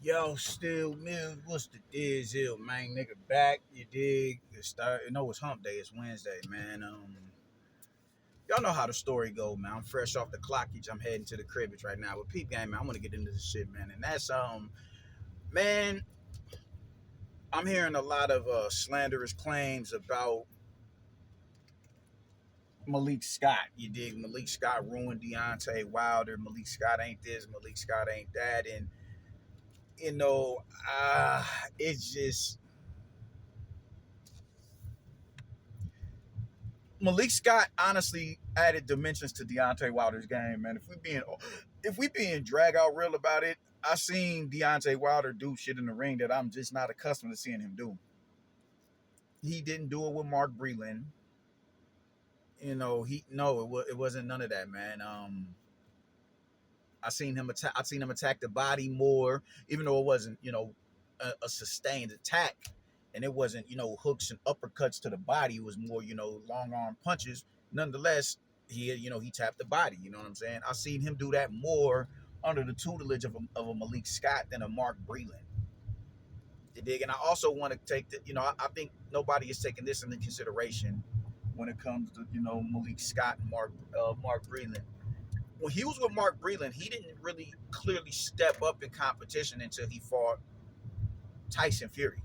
Yo, still Mills, what's the deal, man? Nigga back, you dig? It's hump day, it's Wednesday, man. Y'all know how the story go, man. I'm fresh off the clockage. I'm heading to the cribbage right now. With peep game, man, I want to get into this shit, man. And that's man, I'm hearing a lot of slanderous claims about Malik Scott. You dig? Malik Scott ruined Deontay Wilder. Malik Scott ain't this. Malik Scott ain't that. And you know, it's just Malik Scott honestly added dimensions to Deontay Wilder's game, man. If we being drag out real about it, I seen Deontay Wilder do shit in the ring that I'm just not accustomed to seeing him do. He didn't do it with Mark Breland. It wasn't none of that, man. I seen him attack the body more, even though it wasn't a sustained attack, and it wasn't hooks and uppercuts to the body. It was more long arm punches. Nonetheless, he tapped the body. You know what I'm saying? I seen him do that more under the tutelage of a Malik Scott than a Mark Breland. You dig? And I also want to take I think nobody is taking this into consideration when it comes to Malik Scott and Mark Breland. When he was with Mark Breland, he didn't really clearly step up in competition until he fought Tyson Fury.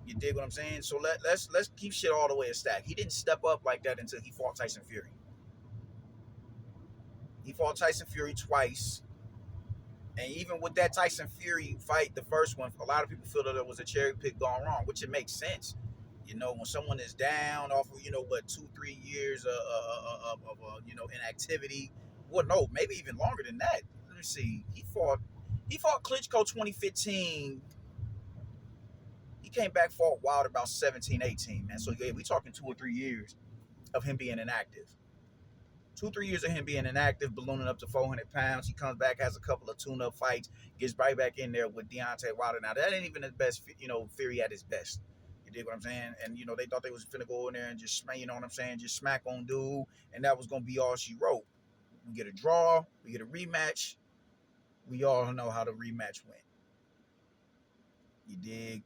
You dig what I'm saying? So let's keep shit all the way a stack. He didn't step up like that until he fought Tyson Fury. He fought Tyson Fury twice, and even with that Tyson Fury fight, the first one, a lot of people feel that it was a cherry pick gone wrong, which it makes sense. When someone is down off of 2-3 years of inactivity, well, no, maybe even longer than that. Let me see. He fought Klitschko 2015. He came back, fought Wilder about 17, 18, man. So yeah, we talking 2 or 3 years of him being inactive. 2, 3 years of him being inactive, ballooning up to 400 pounds. He comes back, has a couple of tune-up fights, gets right back in there with Deontay Wilder. Now that ain't even his best, Fury at his best. You dig what I'm saying? And they thought they was finna go in there and just smack, just smack on dude, and that was gonna be all she wrote. We get a draw, we get a rematch. We all know how the rematch went. You dig?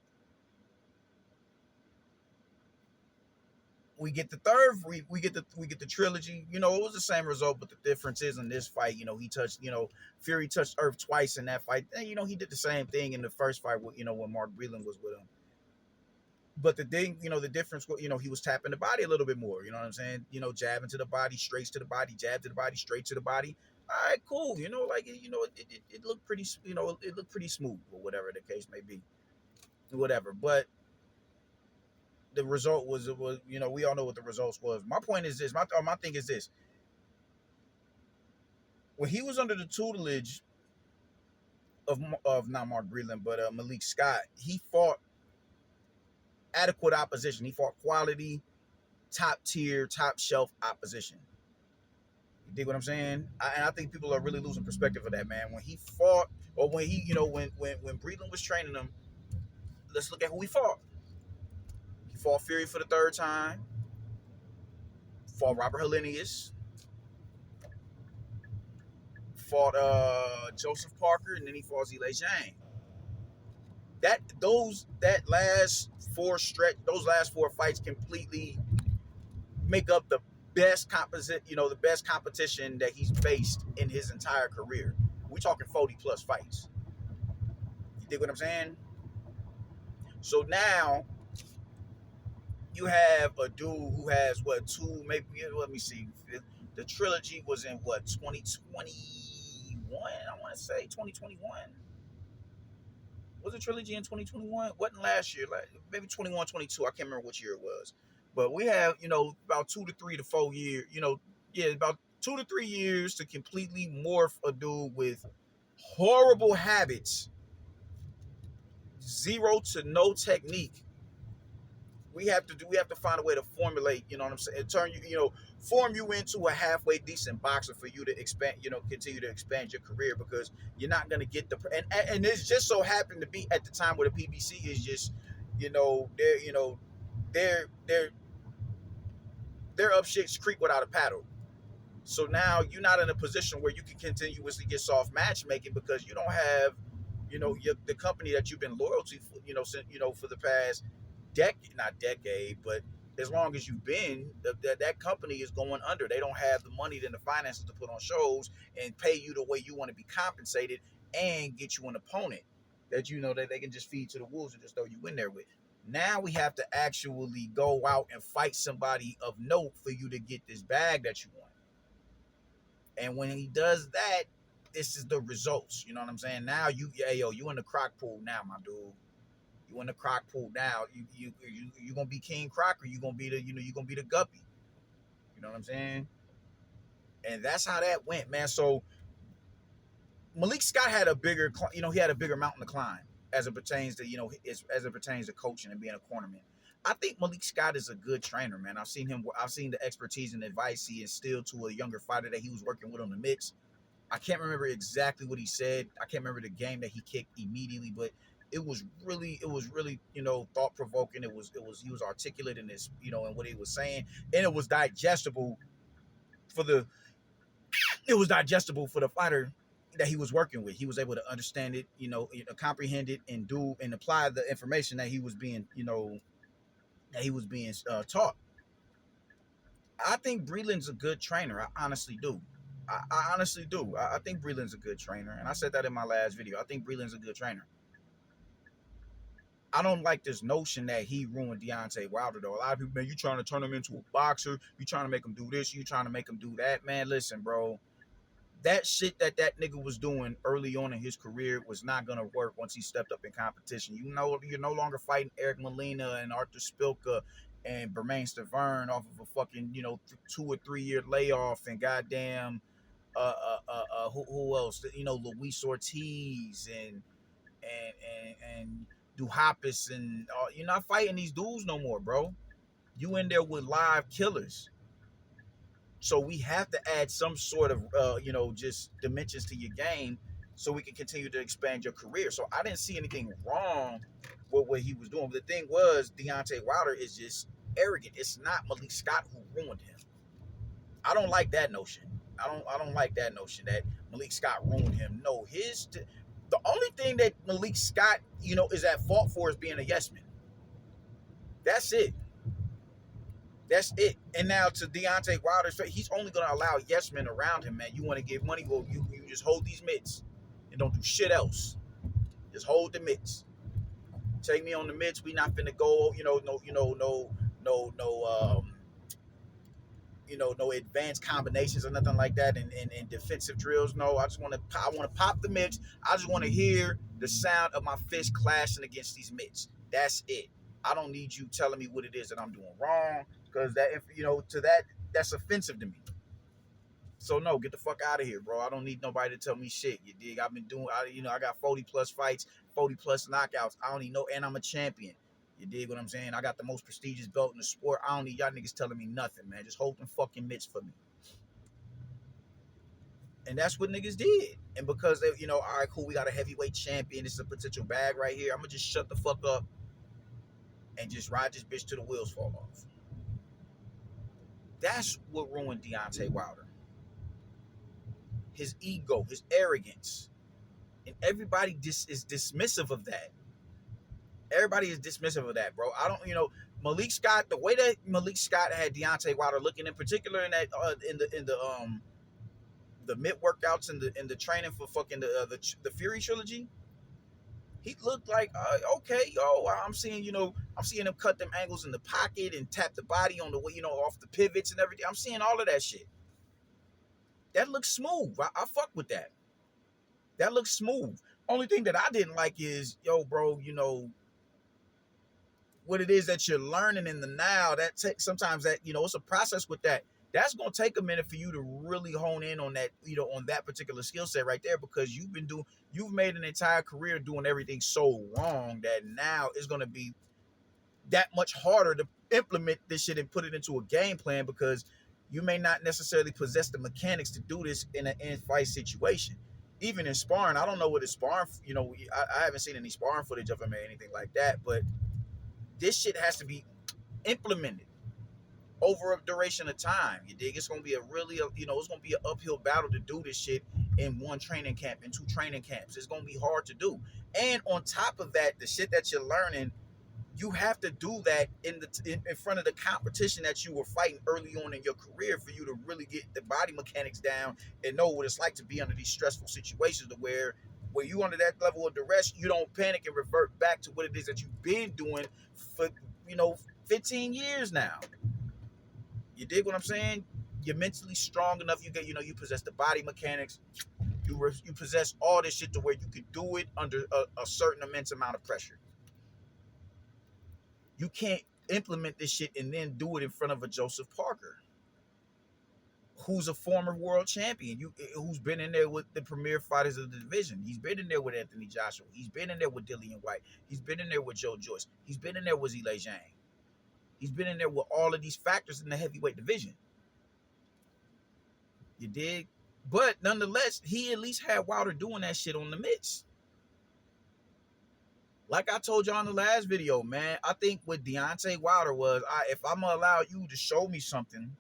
We get the third, we get the trilogy. It was the same result, but the difference is in this fight, Fury touched Earth twice in that fight. And he did the same thing in the first fight with, when Mark Breland was with him. But the thing, the difference, he was tapping the body a little bit more. You know what I'm saying? Jabbing to the body, straight to the body, jab to the body, straight to the body. All right, cool. It looked pretty, it looked pretty smooth or whatever the case may be, whatever. But the result was we all know what the results was. My point is this. My thing is this. When he was under the tutelage of not Mark Breland, but Malik Scott, he fought adequate opposition. He fought quality, top tier, top shelf opposition. You dig what I'm saying? And I think people are really losing perspective of that, man. When he fought, or when he, when Breland was training him, let's look at who he fought. He fought Fury for the third time. Fought Robert Helenius. Fought Joseph Parker, and then he fought Zile Zhang. Those last four fights completely make up the best the best competition that he's faced in his entire career. We're talking 40 plus fights. You dig what I'm saying? So now you have a dude who has let me see. The trilogy was in 2021? I want to say 2021. Was it trilogy in 2021? Wasn't last year, like maybe 21, 22. I can't remember which year it was. But we have, about 2 to 3 to 4 years, about 2 to 3 years to completely morph a dude with horrible habits, zero to no technique. We have to find a way to formulate, you know what I'm saying, form you into a halfway decent boxer for you to expand, continue to expand your career, because you're not going to get and this just so happened to be at the time where the PBC is just, they're up shit's creek without a paddle. So now you're not in a position where you can continuously get soft matchmaking because you don't have, the company that you've been loyal to, since, for the past decade, not decade, but as long as you've been, that company is going under. They don't have the money and the finances to put on shows and pay you the way you want to be compensated and get you an opponent that that they can just feed to the wolves and just throw you in there with. Now we have to actually go out and fight somebody of note for you to get this bag that you want. And when he does that, this is the results. You know what I'm saying? Now you in the crock pool now, my dude. You in the crock pool now. You gonna be King Croc, or you gonna be you gonna be the Guppy. You know what I'm saying? And that's how that went, man. So Malik Scott had a bigger, he had a bigger mountain to climb as it pertains to as it pertains to coaching and being a cornerman. I think Malik Scott is a good trainer, man. I've seen him. I've seen the expertise and advice he instilled to a younger fighter that he was working with on the mix. I can't remember exactly what he said. I can't remember the game that he kicked immediately, but it was really, thought provoking. He was articulate in his, in what he was saying, and it was digestible for the, fighter that he was working with. He was able to understand it, comprehend it, and do and apply the information that he was being, taught. I think Breland's a good trainer. I honestly do. I honestly do. I think Breland's a good trainer, and I said that in my last video. I think Breland's a good trainer. I don't like this notion that he ruined Deontay Wilder, though. A lot of people, man, you trying to turn him into a boxer. You trying to make him do this. You trying to make him do that. Man, listen, bro. That shit that nigga was doing early on in his career was not going to work once he stepped up in competition. You're no longer fighting Eric Molina and Arthur Spilka and Bermain Stavern off of a fucking, 2 or 3 year layoff, and goddamn, who else? Luis Ortiz and Duhapis, and you're not fighting these dudes no more, bro. You in there with live killers. So we have to add some sort of, just dimensions to your game so we can continue to expand your career. So I didn't see anything wrong with what he was doing. But the thing was, Deontay Wilder is just arrogant. It's not Malik Scott who ruined him. I don't like that notion. I don't like that notion that Malik Scott ruined him. No, the only thing that Malik Scott, is at fault for is being a yes man. That's it. That's it. And now to Deontay Wilder's, he's only going to allow yes men around him, man. You want to give money? Well, you just hold these mitts and don't do shit else. Just hold the mitts. Take me on the mitts. We not finna go, no advanced combinations or nothing like that, and defensive drills. No, I want to pop the mitts. I just want to hear the sound of my fist clashing against these mitts. That's it. I don't need you telling me what it is that I'm doing wrong, because that's offensive to me. So no, get the fuck out of here, bro. I don't need nobody to tell me shit. You dig? I've been doing, I got 40 plus fights, 40 plus knockouts. I don't need and I'm a champion. You dig what I'm saying? I got the most prestigious belt in the sport. I don't need y'all niggas telling me nothing, man. Just hold them fucking mitts for me. And that's what niggas did. And because they, all right, cool, we got a heavyweight champion. This is a potential bag right here. I'm gonna just shut the fuck up and just ride this bitch till the wheels fall off. That's what ruined Deontay Wilder. His ego, his arrogance. And everybody is dismissive of that. Everybody is dismissive of that, bro. I don't, Malik Scott, the way that Malik Scott had Deontay Wilder looking, in particular in that the mid workouts and the training for fucking the Fury trilogy, he looked like okay, I'm seeing him cut them angles in the pocket and tap the body on the way, off the pivots and everything. I'm seeing all of that shit. That looks smooth. I fuck with that. That looks smooth. Only thing that I didn't like is, bro, what it is that you're learning in the now. That sometimes that, it's a process with that. That's gonna take a minute for you to really hone in on that, on that particular skill set right there, because you've made an entire career doing everything so wrong that now it's gonna be that much harder to implement this shit and put it into a game plan, because you may not necessarily possess the mechanics to do this in an in-fight situation. Even in sparring, I don't know what his sparring, I haven't seen any sparring footage of him or anything like that, but this shit has to be implemented. over a duration of time. You dig? It's gonna be it's gonna be an uphill battle to do this shit in one training camp, in two training camps. It's gonna be hard to do. And on top of that, the shit that you're learning, you have to do that in front of the competition that you were fighting early on in your career for you to really get the body mechanics down and know what it's like to be under these stressful situations to where you under that level of duress, you don't panic and revert back to what it is that you've been doing for 15 years now. You dig what I'm saying? You're mentally strong enough. You possess the body mechanics. You possess all this shit to where you could do it under a certain immense amount of pressure. You can't implement this shit and then do it in front of a Joseph Parker, who's a former world champion, who's been in there with the premier fighters of the division. He's been in there with Anthony Joshua. He's been in there with Dillian White. He's been in there with Joe Joyce. He's been in there with Zhilei Zhang. He's been in there with all of these factors in the heavyweight division. You dig? But nonetheless, he at least had Wilder doing that shit on the mitts. Like I told y'all in the last video, man, I think what Deontay Wilder was, if I'm going to allow you to show me something,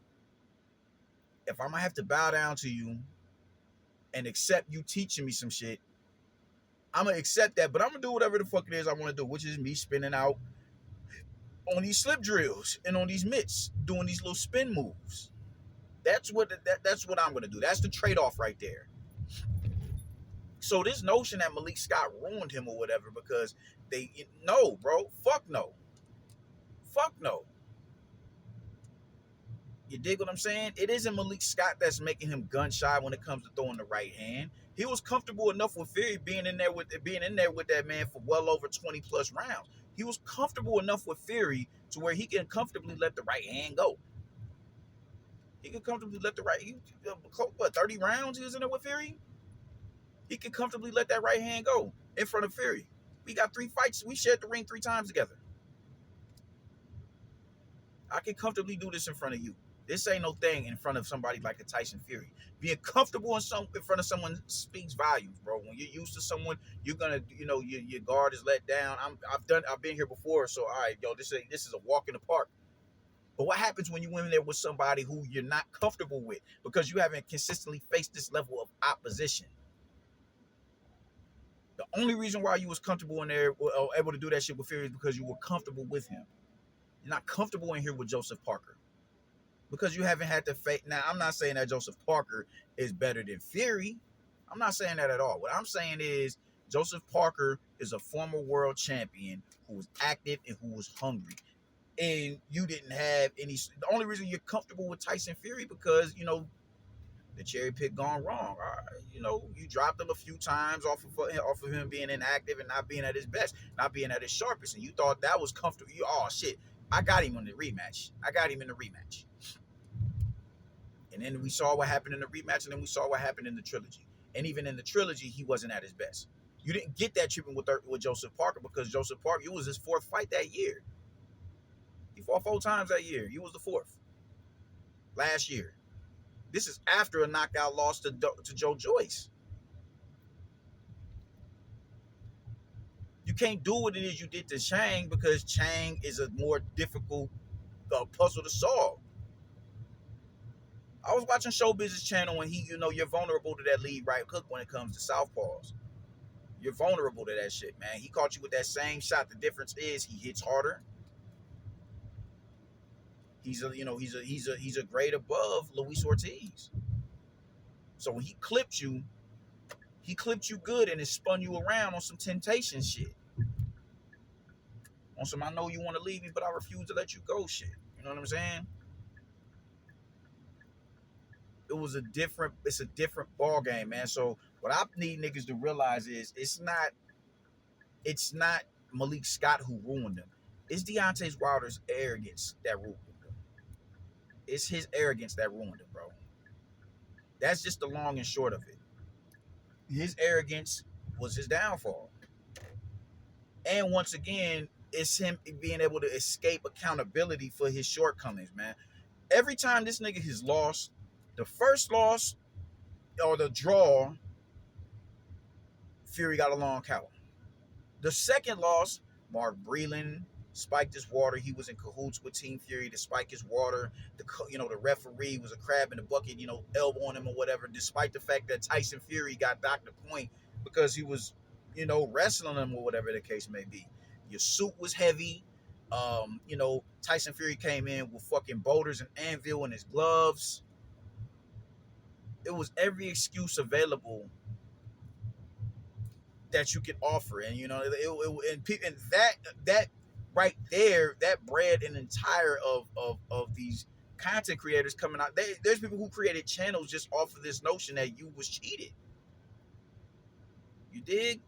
if I'm going to have to bow down to you and accept you teaching me some shit, I'm going to accept that, but I'm going to do whatever the fuck it is I want to do, which is me spinning out on these slip drills and on these mitts, doing these little spin moves. That's what I'm going to do. That's the trade-off right there. So this notion that Malik Scott ruined him or whatever because no, bro. Fuck no. Fuck no. You dig what I'm saying? It isn't Malik Scott that's making him gun shy when it comes to throwing the right hand. He was comfortable enough with Fury being in there with that man for well over 20 plus rounds. He was comfortable enough with Fury to where he can comfortably let the right hand go. He can comfortably let the right, 30 rounds he was in there with Fury? He can comfortably let that right hand go in front of Fury. We got 3 fights. We shared the ring 3 times together. I can comfortably do this in front of you. This ain't no thing in front of somebody like a Tyson Fury. Being comfortable in front of someone speaks volumes, bro. When you're used to someone, you're gonna, your guard is let down. I've been here before, so all right, this is a walk in the park. But what happens when you went in there with somebody who you're not comfortable with because you haven't consistently faced this level of opposition? The only reason why you was comfortable in there or able to do that shit with Fury is because you were comfortable with him. You're not comfortable in here with Joseph Parker because you haven't had to face. Now, I'm not saying that Joseph Parker is better than Fury. I'm not saying that at all. What I'm saying is Joseph Parker is a former world champion who was active and who was hungry. And you didn't have any. The only reason you're comfortable with Tyson Fury because, the cherry pick gone wrong. You dropped him a few times off of him being inactive and not being at his best, not being at his sharpest, and you thought that was comfortable. Shit, I got him in the rematch. And then we saw what happened in the rematch, and then we saw what happened in the trilogy. And even in the trilogy, he wasn't at his best. You didn't get that treatment with Joseph Parker because Joseph Parker, it was his 4th fight that year. He fought 4 times that year. He was the 4th last year. This is after a knockout loss to Joe Joyce. You can't do what it is you did to Chang because Chang is a more difficult puzzle to solve. I was watching Showbiz's channel and you're vulnerable to that lead right hook when it comes to southpaws. You're vulnerable to that shit, man. He caught you with that same shot. The difference is he hits harder. He's a grade above Luis Ortiz. So when he clipped you good and it spun you around on some temptation shit. On some I know you want to leave me, but I refuse to let you go shit. You know what I'm saying? It's a different ball game, man. So what I need niggas to realize is it's not Malik Scott who ruined him. It's Deontay Wilder's arrogance that ruined him. It's his arrogance that ruined him, bro. That's just the long and short of it. His arrogance was his downfall. And once again, it's him being able to escape accountability for his shortcomings, man. Every time this nigga has lost, the first loss or the draw, Fury got a long count. The second loss, Mark Breland, spiked his water. He was in cahoots with Team Fury to spike his water. The referee was a crab in the bucket, elbowing him or whatever. Despite the fact that Tyson Fury got docked the point because he was, wrestling him or whatever the case may be. Your suit was heavy. Tyson Fury came in with fucking boulders and anvil in his gloves. It was every excuse available that you could offer, and and that right there, that bred an entire of these content creators coming out. There's people who created channels just off of this notion that you was cheated. You dig?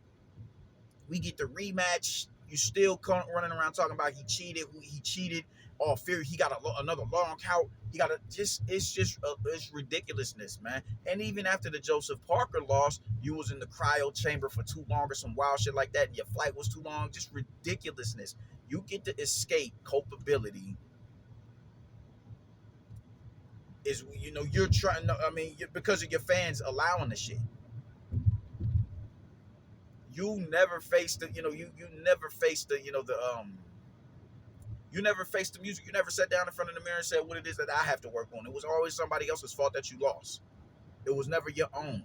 We get the rematch. You still running around talking about he cheated. He cheated. Oh, Fury, he got another long count. He got it's ridiculousness, man. And even after the Joseph Parker loss, you was in the cryo chamber for too long or some wild shit like that, and your flight was too long. Just ridiculousness. You get to escape culpability. You're trying. I mean, because of your fans allowing the shit. You never faced the. You never faced the. You never faced the music. You never sat down in front of the mirror and said what it is that I have to work on. It was always somebody else's fault that you lost. It was never your own.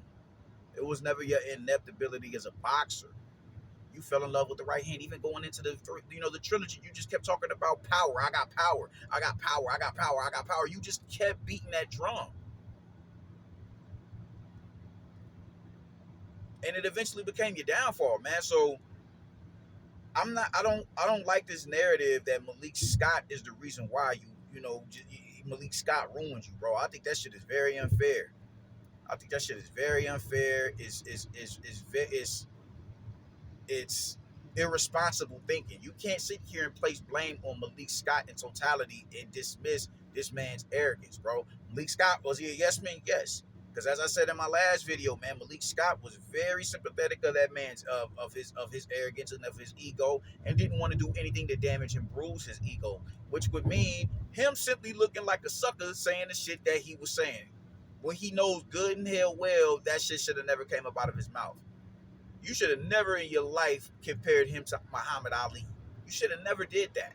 It was never your inept ability as a boxer. You fell in love with the right hand. Even going into the trilogy, you just kept talking about power. I got power. I got power. I got power. I got power. You just kept beating that drum. And it eventually became your downfall, man. So I don't like this narrative that Malik Scott is the reason why Malik Scott ruined you, bro. I think that shit is very unfair. I think that shit is very unfair. It's irresponsible thinking. You can't sit here and place blame on Malik Scott in totality and dismiss this man's arrogance, bro. Malik Scott, was he a yes man? Yes. Because as I said in my last video, man, Malik Scott was very sympathetic of that man's of his arrogance and of his ego, and didn't want to do anything to damage and bruise his ego, which would mean him simply looking like a sucker saying the shit that he was saying, when he knows good and hell well that shit should have never came up out of his mouth. You should have never in your life compared him to Muhammad Ali. You should have never did that.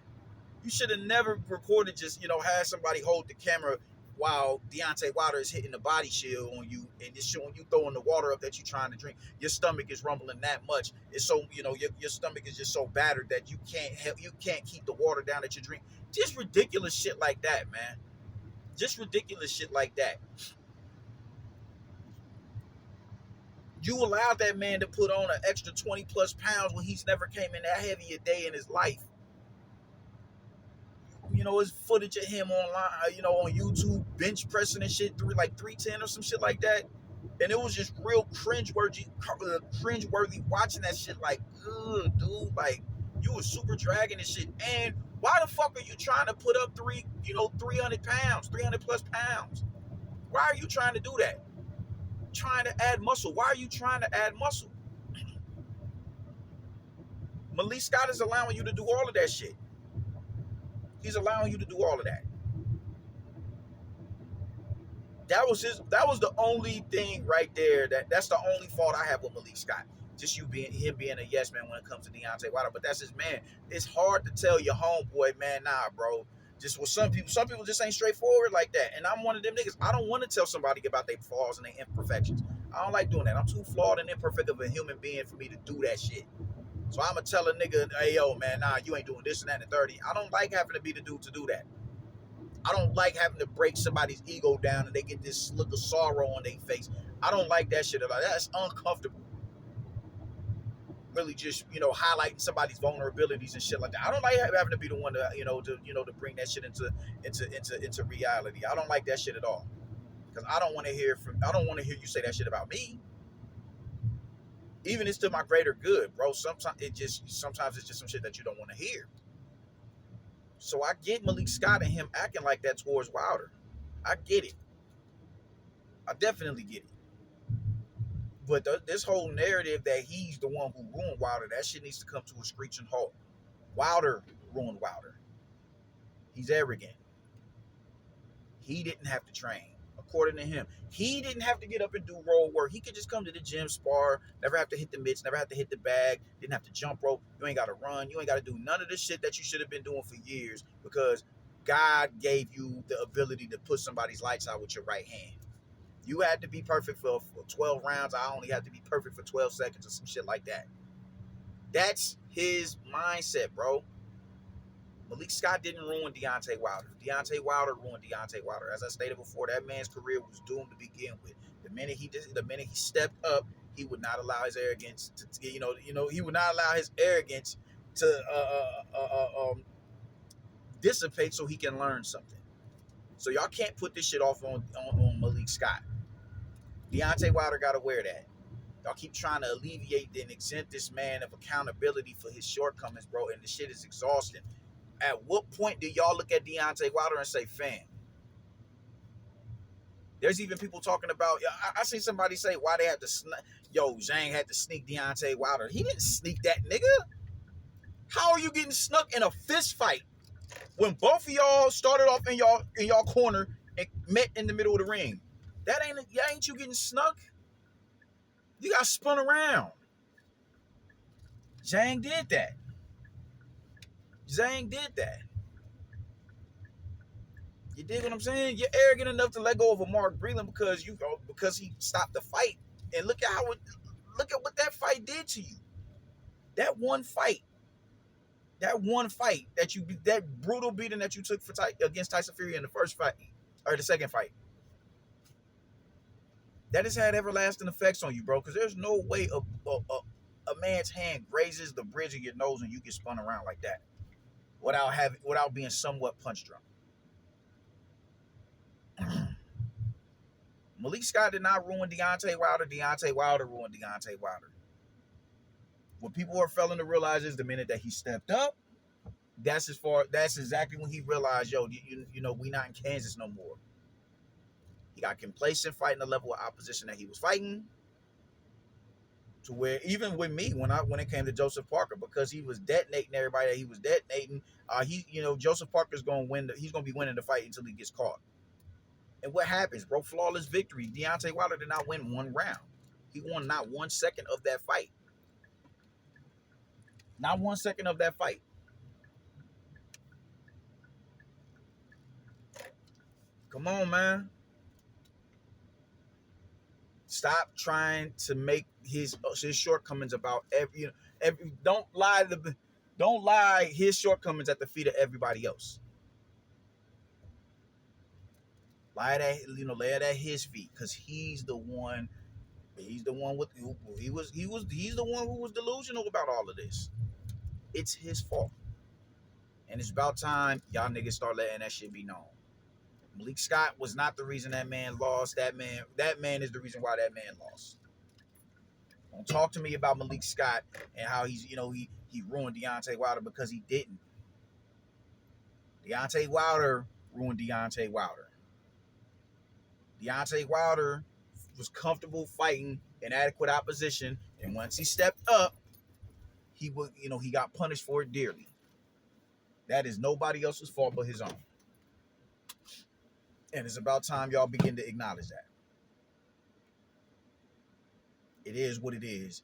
You should have never recorded, just had somebody hold the camera while Deontay Wilder is hitting the body shield on you and it's showing you throwing the water up that you're trying to drink. Your stomach is rumbling that much. It's so, your stomach is just so battered that you can't keep the water down that you drink. Just ridiculous shit like that, man. Just ridiculous shit like that. You allowed that man to put on an extra 20 plus pounds when he's never came in that heavy a day in his life. It's footage of him online, on YouTube, bench pressing and shit, 310 or some shit like that. And it was just real cringeworthy watching that shit. Like, ugh, dude, like, you was super dragging and shit. And why the fuck are you trying to put up 300 pounds, 300 plus pounds? Why are you trying to do that? Trying to add muscle. Why are you trying to add muscle? Malik Scott is allowing you to do all of that shit. He's allowing you to do all of that. That was the only thing right there. That's the only fault I have with Malik Scott. Just him being a yes man when it comes to Deontay Wilder. But that's his man. It's hard to tell your homeboy, man, nah, bro. Just with some people just ain't straightforward like that. And I'm one of them niggas. I don't want to tell somebody about their flaws and their imperfections. I don't like doing that. I'm too flawed and imperfect of a human being for me to do that shit. So I'm going to tell a nigga, hey, yo, man, nah, you ain't doing this and that and the 30. I don't like having to be the dude to do that. I don't like having to break somebody's ego down and they get this look of sorrow on their face. I don't like that shit at all. That's uncomfortable. Really just, highlighting somebody's vulnerabilities and shit like that. I don't like having to be the one to, to bring that shit into reality. I don't like that shit at all. Because I don't want to hear you say that shit about me. Even it's to my greater good, bro. Sometimes it's just some shit that you don't want to hear. So I get Malik Scott and him acting like that towards Wilder. I get it. I definitely get it. But this whole narrative that he's the one who ruined Wilder, that shit needs to come to a screeching halt. Wilder ruined Wilder. He's arrogant. He didn't have to train. according to him. He didn't have to get up and do road work. He could just come to the gym, spar, never have to hit the mitts, never have to hit the bag, didn't have to jump rope. You ain't got to run. You ain't got to do none of the shit that you should have been doing for years because God gave you the ability to put somebody's lights out with your right hand. You had to be perfect for 12 rounds. I only had to be perfect for 12 seconds or some shit like that. That's his mindset, bro. Malik Scott didn't ruin Deontay Wilder. Deontay Wilder ruined Deontay Wilder. As I stated before, that man's career was doomed to begin with. The minute he stepped up, he would not allow his arrogance to, he would not allow his arrogance to dissipate so he can learn something. So y'all can't put this shit off on Malik Scott. Deontay Wilder got to wear that. Y'all keep trying to alleviate and exempt this man of accountability for his shortcomings, bro, and the shit is exhausting. At what point do y'all look at Deontay Wilder and say, fam? There's even people talking about, I seen somebody say why they had to, Zhang had to sneak Deontay Wilder. He didn't sneak that nigga. How are you getting snuck in a fist fight when both of y'all started off in y'all corner and met in the middle of the ring? That ain't you getting snuck. You got spun around. Zhang did that. You dig what I'm saying? You're arrogant enough to let go of a Mark Breland because he stopped the fight. And look at what that fight did to you. That one fight that brutal beating that you took against Tyson Fury in the first fight or the second fight. That has had everlasting effects on you, bro. Because there's no way a man's hand grazes the bridge of your nose and you get spun around like that without being somewhat punch drunk. Malik Scott did not ruin Deontay Wilder. Deontay Wilder ruined Deontay Wilder. What people are failing to realize is the minute that he stepped up, that's exactly when he realized, we not in Kansas no more. He got complacent fighting the level of opposition that he was fighting. To where even with me, when it came to Joseph Parker, because he was detonating everybody that he was detonating, Joseph Parker's gonna win. He's gonna be winning the fight until he gets caught. And what happens, bro? Flawless victory. Deontay Wilder did not win one round. He won not 1 second of that fight. Not 1 second of that fight. Come on, man. Stop trying to make his shortcomings about don't lie his shortcomings at the feet of everybody else. Lay it at his feet, because he's the one the one who was delusional about all of this. It's his fault. And it's about time y'all niggas start letting that shit be known. Malik Scott was not the reason that man lost. That man is the reason why that man lost. Don't talk to me about Malik Scott and how he ruined Deontay Wilder, because he didn't. Deontay Wilder ruined Deontay Wilder. Deontay Wilder was comfortable fighting inadequate opposition, and once he stepped up, he got punished for it dearly. That is nobody else's fault but his own. And it's about time y'all begin to acknowledge that. It is what it is.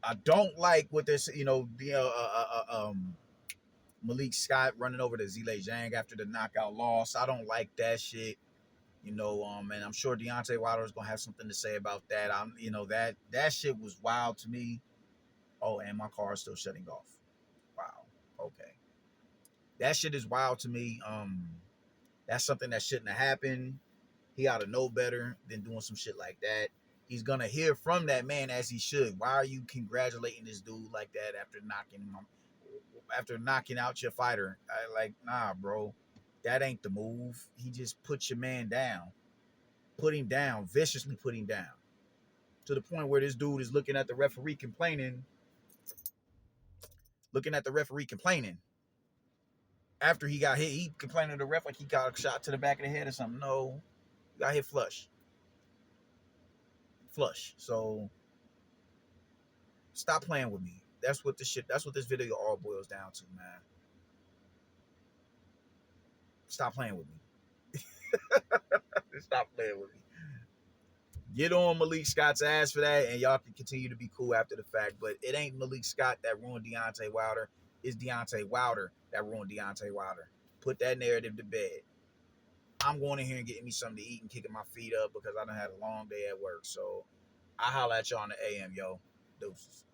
I don't like what this, Malik Scott running over to Zhilei Zhang after the knockout loss. I don't like that shit. And I'm sure Deontay Wilder is gonna have something to say about that. That shit was wild to me. Oh, and my car is still shutting off. Wow. Okay. That shit is wild to me. That's something that shouldn't have happened. He ought to know better than doing some shit like that. He's gonna hear from that man as he should. Why are you congratulating this dude like that after knocking out your fighter? Nah, bro. That ain't the move. He just put your man down. Put him down. Viciously put him down. To the point where this dude is looking at the referee complaining. After he got hit, he complaining to the ref like he got a shot to the back of the head or something. No. He got hit flush. So stop playing with me. That's what this video all boils down to, man. Stop playing with me. Stop playing with me. Get on Malik Scott's ass for that, and y'all can continue to be cool after the fact. But it ain't Malik Scott that ruined Deontay Wilder. It's Deontay Wilder that ruined Deontay Wilder. Put that narrative to bed. I'm going in here and getting me something to eat and kicking my feet up because I done had a long day at work. So I holla at y'all on the AM, yo. Deuces.